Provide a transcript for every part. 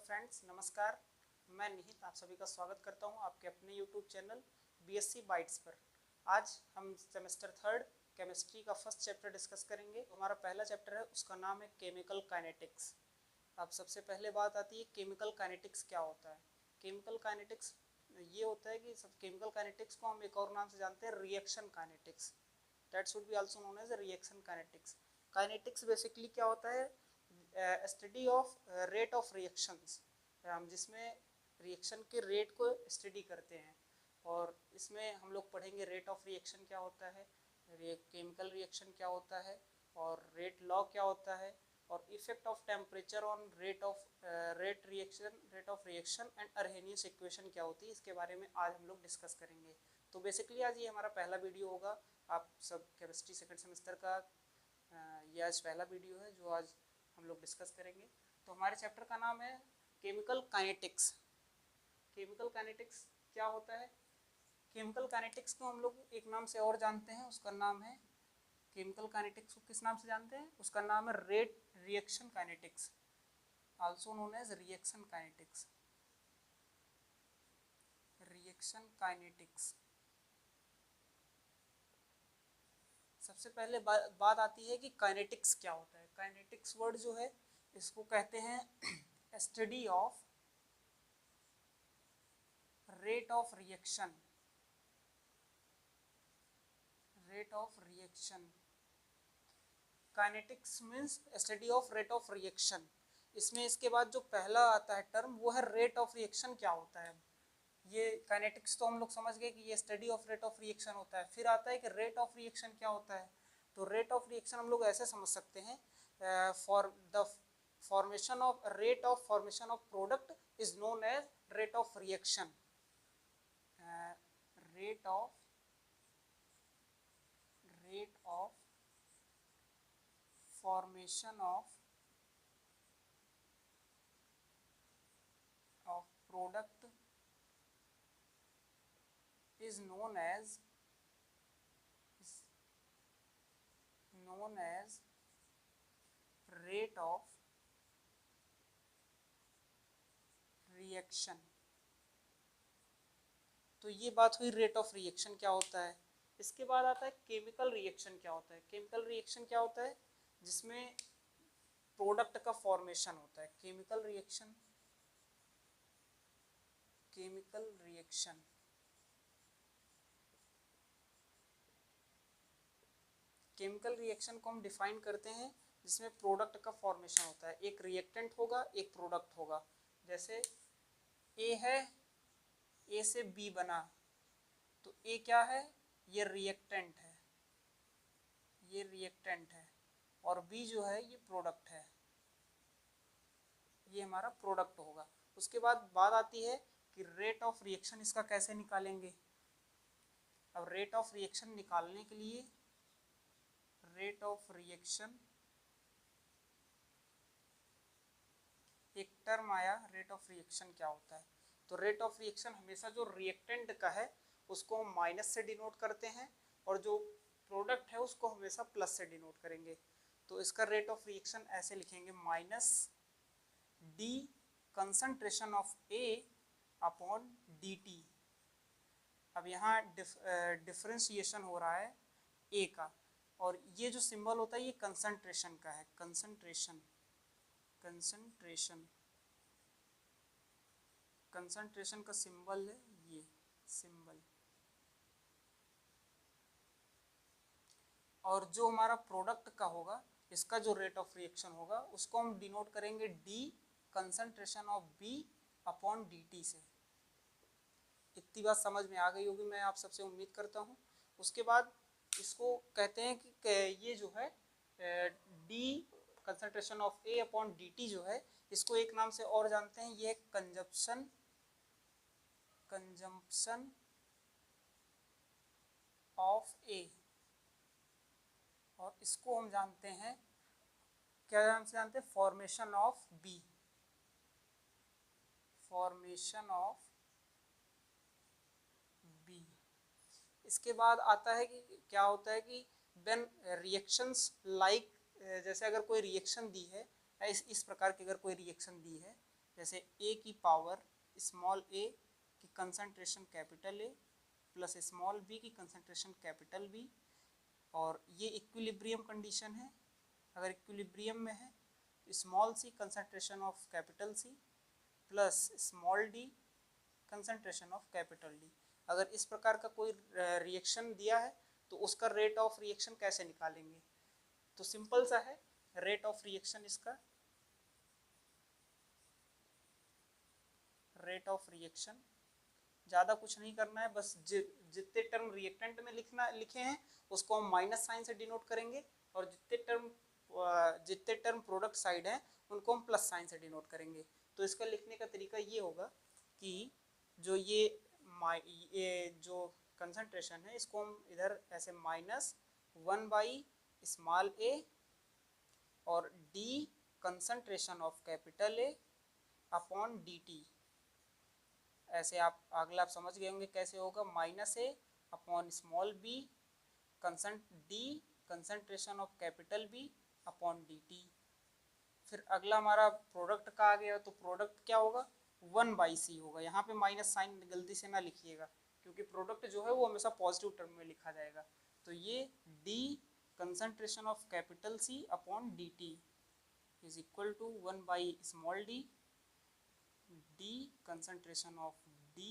Friends, नमस्कार। मैं निहित आप सभी का स्वागत करता हूं आपके अपने YouTube चैनल BSc बाइट्स पर। आज हम सेमेस्टर थर्ड केमिस्ट्री का फर्स्ट चैप्टर डिस्कस करेंगे। हमारा पहला चैप्टर है, उसका नाम है केमिकल काइनेटिक्स। अब सबसे पहले बात आती है केमिकल काइनेटिक्स क्या होता है। केमिकल काइनेटिक्स ये होता है कि सब केमिकल काइनेटिक्स को हम एक और नाम से जानते हैं, reaction kinetics. That should be also known as reaction kinetics. Kinetics basically क्या होता है, study of rate of reactions, हम जिसमें रिएक्शन के रेट को स्टडी करते हैं। और इसमें हम लोग पढ़ेंगे रेट ऑफ रिएक्शन क्या होता है, केमिकल रिएक्शन क्या होता है, और रेट लॉ क्या होता है, और effect of temperature on rate of reaction and Arrhenius equation क्या होती है, इसके बारे में आज हम लोग डिस्कस करेंगे। तो बेसिकली आज ये हमारा पहला वीडियो होगा। आप सब केमिस्ट्री सेकंड सेमेस्टर का ये आज पहला वीडियो है जो आज हम लोग डिस्कस करेंगे। तो हमारे चैप्टर का नाम है केमिकल काइनेटिक्स। केमिकल काइनेटिक्स क्या होता है? केमिकल काइनेटिक्स को हम लोग एक नाम से और जानते हैं, उसका नाम है, केमिकल काइनेटिक्स को किस नाम से जानते हैं, उसका नाम है rate reaction kinetics, also known as reaction kinetics. Reaction kinetics. सबसे पहले बात आती है कि काइनेटिक्स क्या होता है। काइनेटिक्स वर्ड जो है इसको कहते हैं study of rate of reaction. Rate of reaction, kinetics means study of rate of reaction. इसमें इसके बाद जो पहला आता है टर्म वो है रेट ऑफ रिएक्शन क्या होता है। ये काइनेटिक्स तो हम लोग समझ गए कि ये study of rate of reaction होता है। फिर आता है कि रेट ऑफ रिएक्शन क्या होता है। तो रेट ऑफ रिएक्शन हम लोग ऐसे समझ सकते हैं, for the formation of rate of formation of product is known as rate of reaction. Rate of formation of product is known as rate of reaction। तो ये बात हुई रेट ऑफ रिएक्शन क्या होता है। इसके बाद आता है केमिकल रिएक्शन क्या होता है। केमिकल रिएक्शन क्या होता है, जिसमें प्रोडक्ट का फॉर्मेशन होता है। केमिकल रिएक्शन केमिकल रिएक्शन को हम डिफाइन करते हैं जिसमें प्रोडक्ट का फॉर्मेशन होता है। एक रिएक्टेंट होगा, एक प्रोडक्ट होगा। जैसे ए है, ए से बी बना, तो ए क्या है, ये रिएक्टेंट है, और बी जो है ये प्रोडक्ट है, ये हमारा प्रोडक्ट होगा। उसके बाद बात आती है कि रेट ऑफ रिएक्शन इसका कैसे निकालेंगे। अब रेट ऑफ रिएक्शन निकालने के लिए रेट ऑफ रिएक्शन एक टर्म आया, रेट ऑफ रिएक्शन क्या होता है। तो रेट ऑफ रिएक्शन हमेशा जो रिएक्टेंट का है उसको हम माइनस से डिनोट करते हैं, और जो प्रोडक्ट है उसको हमेशा प्लस से डिनोट करेंगे। तो इसका रेट ऑफ रिएक्शन ऐसे लिखेंगे, minus D concentration of A upon d T. अब यहाँ डिफरेंशिएशन हो रहा है ए का, और ये जो सिंबल होता है ये कंसंट्रेशन का है। कंसंट्रेशन का सिंबल है ये सिंबल। और जो हमारा प्रोडक्ट का होगा, इसका जो रेट ऑफ रिएक्शन होगा उसको हम डिनोट करेंगे d concentration of B upon d t से। इतनी बात समझ में आ गई होगी, मैं आप सबसे उम्मीद करता हूँ। उसके बाद इसको कहते हैं कि ये जो है D concentration of A upon d T जो है, इसको एक नाम से और जानते हैं, ये कंजम्पशन ऑफ ए, और इसको हम जानते हैं, क्या नाम से जानते हैं, फॉर्मेशन ऑफ बी। इसके बाद आता है कि क्या होता है कि व्हेन रिएक्शंस लाइक, जैसे अगर कोई रिएक्शन दी है, इस प्रकार की अगर कोई रिएक्शन दी है, जैसे ए की पावर स्मॉल ए की concentration capital A plus small b की कंसंट्रेशन कैपिटल बी, और ये इक्विलिब्रियम कंडीशन है। अगर इक्विलिब्रियम में है तो small c concentration of capital C plus small d concentration of capital D. अगर इस प्रकार का कोई रिएक्शन दिया है तो उसका रेट ऑफ रिएक्शन कैसे निकालेंगे? तो सिंपल सा है, रेट ऑफ रिएक्शन इसका, रेट ऑफ रिएक्शन ज़्यादा कुछ नहीं करना है, बस जितने टर्म रिएक्टेंट में लिखे हैं उसको हम माइनस साइन से डिनोट करेंगे, और जितने टर्म प्रोडक्ट साइड हैं उनको हम प्लस साइन से डिनोट करेंगे। तो इसका लिखने का तरीका ये होगा कि जो ये जो कंसंट्रेशन है इसको हम इधर ऐसे -1/a और d concentration of capital A upon dt, ऐसे आप अगला आप समझ गए होंगे कैसे होगा, -a upon small b d concentration of capital B upon dt। फिर अगला हमारा प्रोडक्ट का आ गया, तो प्रोडक्ट क्या होगा, 1/c होगा। यहाँ पे माइनस साइन गलती से ना लिखिएगा, क्योंकि प्रोडक्ट जो है वो हमेशा पॉजिटिव टर्म में लिखा जाएगा। तो ये d concentration of capital C upon dt is equal to 1/स्मॉल d concentration of d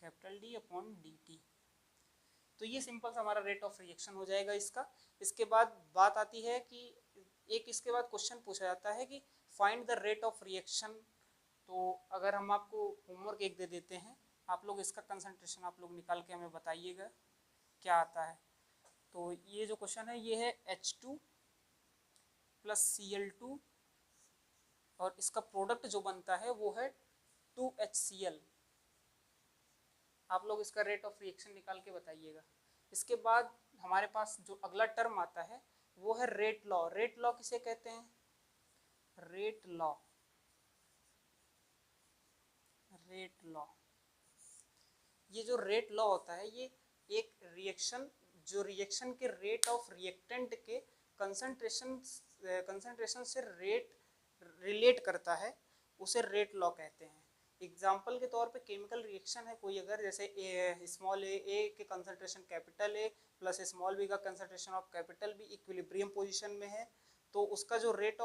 capital D upon dt। तो ये सिंपल सा हमारा रेट ऑफ रिएक्शन हो जाएगा इसका। इसके बाद बात आती है कि एक इसके बाद क्वेश्चन पूछा जाता है कि find the rate of reaction. तो अगर हम आपको होमवर्क एक दे देते हैं, आप लोग इसका कंसंट्रेशन आप लोग निकाल के हमें बताइएगा क्या आता है। तो ये जो क्वेश्चन है ये है H2 प्लस Cl2 और इसका प्रोडक्ट जो बनता है वो है 2HCl। आप लोग इसका रेट ऑफ रिएक्शन निकाल के बताइएगा। इसके बाद हमारे पास जो अगला टर्म आता है वो है रेट लॉ। रेट लॉ किसे कहते हैं? Rate law, rate law. ये जो रेट लॉ होता है ये एक रिएक्शन, जो रिएक्शन के रेट ऑफ रिएक्टेंट के कंसंट्रेशन से रेट रिलेट करता है, उसे रेट लॉ कहते हैं। एग्जाम्पल के तौर पे केमिकल रिएक्शन है कोई, अगर जैसे स्मॉल ए के concentration capital A plus small b का concentration of capital B equilibrium position में है, तो उसका जो रेट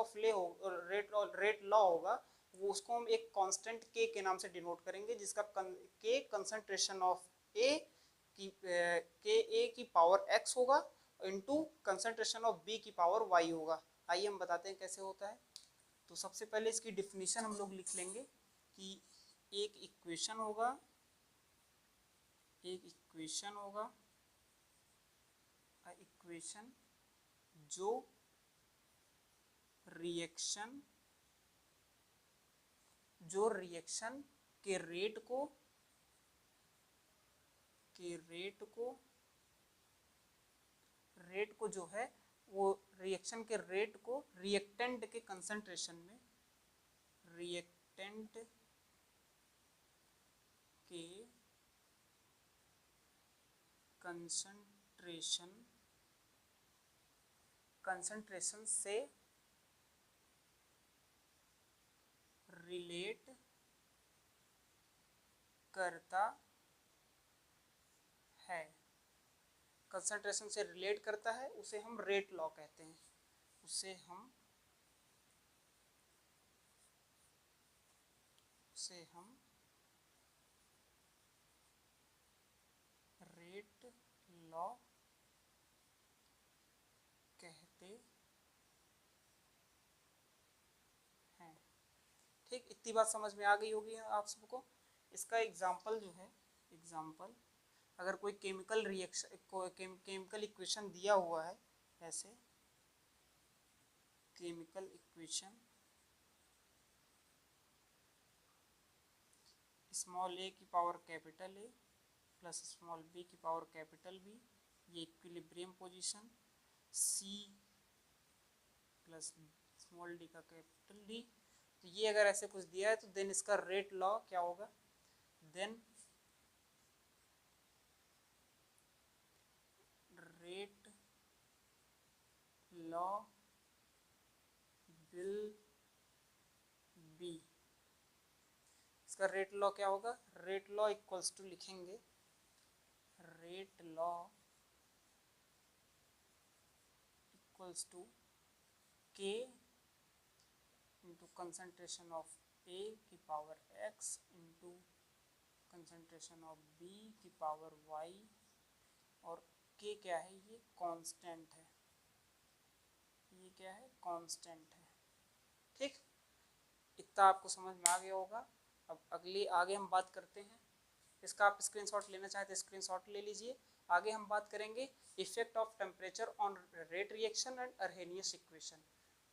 लॉ होगा वो उसको हम एक कांस्टेंट के नाम से डिनोट करेंगे, जिसका के कंसंट्रेशन ऑफ ए की पावर x होगा इनटू कंसंट्रेशन ऑफ b की पावर y होगा। आइए हम बताते हैं कैसे होता है। तो सबसे पहले इसकी डिफिनीशन हम लोग लिख लेंगे कि एक इक्वेशन होगा, इक्वेशन जो रिएक्शन के रेट को जो है वो रिएक्शन के रेट को रिएक्टेंट के कंसंट्रेशन में, रिएक्टेंट के कंसंट्रेशन से रिलेट करता है, कंसंट्रेशन से रिलेट करता है, उसे हम रेट लॉ कहते हैं। उसे हम रेट लॉ कहते हैं। ठीक, इतनी बात समझ में आ गई होगी आप सबको। इसका एग्जाम्पल जो है, अगर कोई केमिकल रिएक्शन केमिकल इक्वेशन दिया हुआ है, ऐसे केमिकल इक्वेशन स्मॉल a की power capital A plus small b की पावर कैपिटल B, ये equilibrium position, C plus small d का कैपिटल D। तो ये अगर ऐसे कुछ दिया है तो देन इसका रेट लॉ क्या होगा, then rate law will be इसका रेट लॉ क्या होगा, रेट लॉ इक्वल्स टू लिखेंगे rate law equals to k into concentration of A की power x into concentration of B की पावर y, और k क्या है, ये कांस्टेंट है, ये क्या है, कांस्टेंट है। ठीक, इतना आपको समझ में आ गया होगा। अब अगली आगे हम बात करते हैं, इसका आप स्क्रीनशॉट लेना चाहे तो स्क्रीनशॉट ले लीजिए। आगे हम बात करेंगे effect of temperature on rate reaction and Arrhenius equation.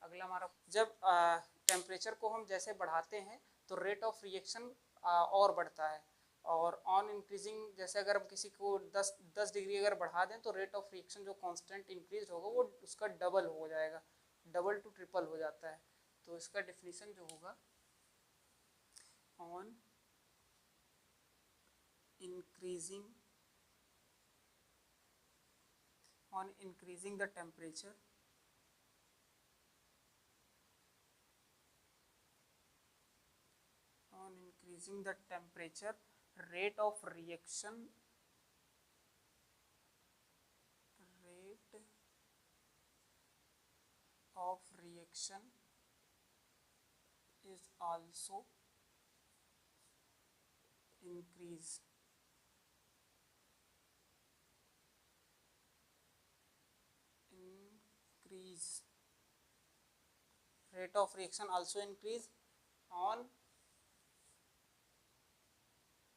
अगला हमारा, जब टेम्परेचर को हम जैसे बढ़ाते हैं तो रेट ऑफ रिएक्शन और बढ़ता है, और ऑन इंक्रीजिंग जैसे अगर हम किसी को 10 डिग्री अगर बढ़ा दें तो रेट ऑफ रिएक्शन जो कांस्टेंट इंक्रीज होगा वो उसका डबल हो जाएगा, डबल टू ट्रिपल हो जाता है। तो इसका डेफिनेशन जो होगा, on increasing the temperature, rate of reaction is also increase. Rate of reaction also increase on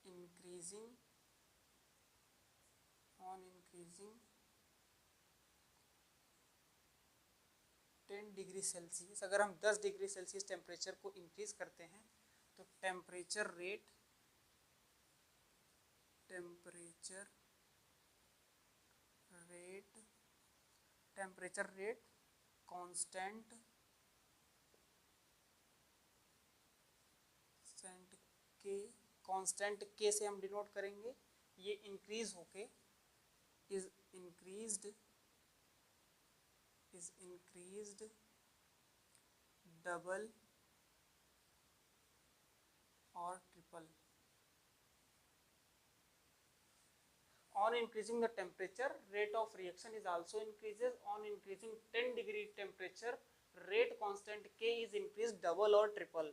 increasing 10 degree Celsius. अगर हम 10 डिग्री सेल्सियस टेम्परेचर को इंक्रीज करते हैं तो टेम्परेचर रेट कांस्टेंट के से हम डिनोट करेंगे, ये इंक्रीज होके इज इंक्रीज्ड डबल और triple. On increasing the temperature, rate of reaction is also increases. On increasing 10 degree temperature, rate constant K is increased double और triple.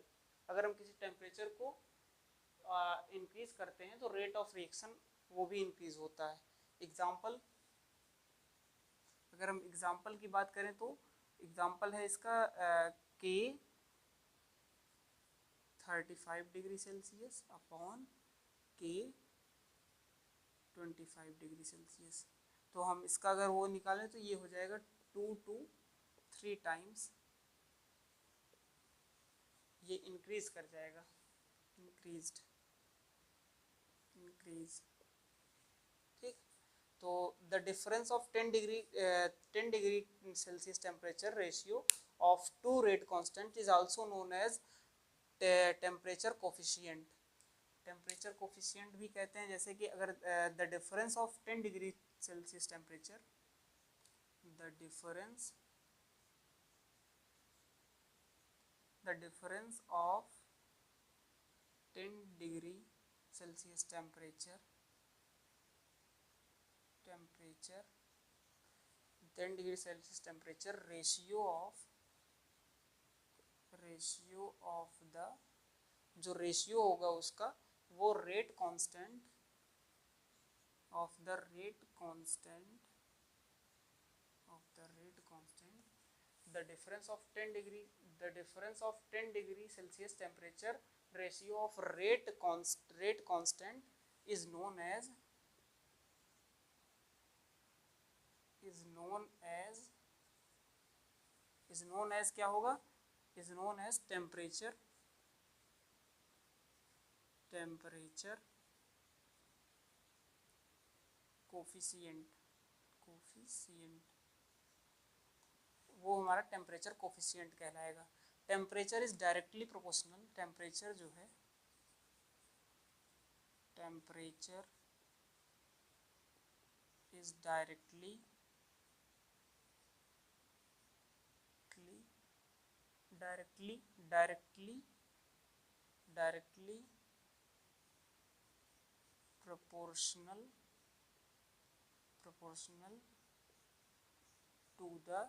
अगर हम किसी टेम्परेचर को इंक्रीज करते हैं तो रेट ऑफ रिएक्शन वो भी इंक्रीज होता है। एग्जाम्पल, अगर हम एग्जाम्पल की बात करें तो एग्जाम्पल है इसका K 35 degree Celsius upon K 25 degree Celsius. तो हम इसका अगर वो निकालें तो ये हो जाएगा 2 to 3 टाइम्स, ये इंक्रीज कर जाएगा, इंक्रीज। ठीक, तो the difference of 10 degree Celsius temperature ratio of two rate constant is also known as temperature coefficient. Temperature coefficient भी कहते हैं, जैसे कि अगर the difference of 10 degree Celsius temperature, the difference of 10 degree Celsius temperature 10 degree Celsius temperature ratio of the, जो ratio होगा उसका वो rate constant the difference of 10 degree Celsius temperature ratio of rate constant is known as क्या होगा, is known as temperature coefficient. वो हमारा temperature coefficient कहलाएगा। Temperature is directly proportional, temperature जो है, temperature is directly proportional to the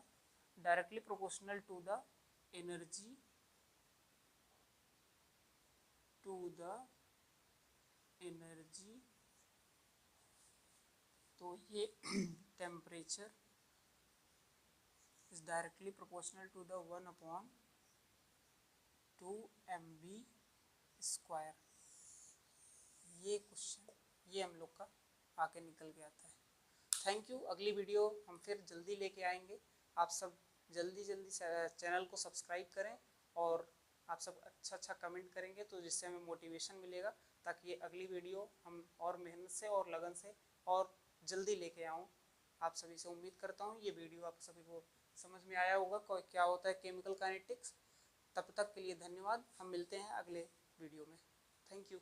directly proportional to the energy तो ये temperature is directly proportional to the 1/2 mv square. ये question ये हम लोग का आके निकल के आता है। Thank you. अगली वीडियो हम फिर जल्दी लेके आएंगे। आप सब जल्दी चैनल को सब्सक्राइब करें और आप सब अच्छा कमेंट करेंगे तो जिससे हमें मोटिवेशन मिलेगा, ताकि ये अगली वीडियो हम और मेहनत से और लगन से और जल्दी लेके आऊँ। आप सभी से उम्मीद करता हूँ ये वीडियो आप सभी को समझ में आया होगा क्या होता है केमिकल काइनेटिक्स। तब तक के लिए धन्यवाद। हम मिलते हैं अगले वीडियो में। Thank you.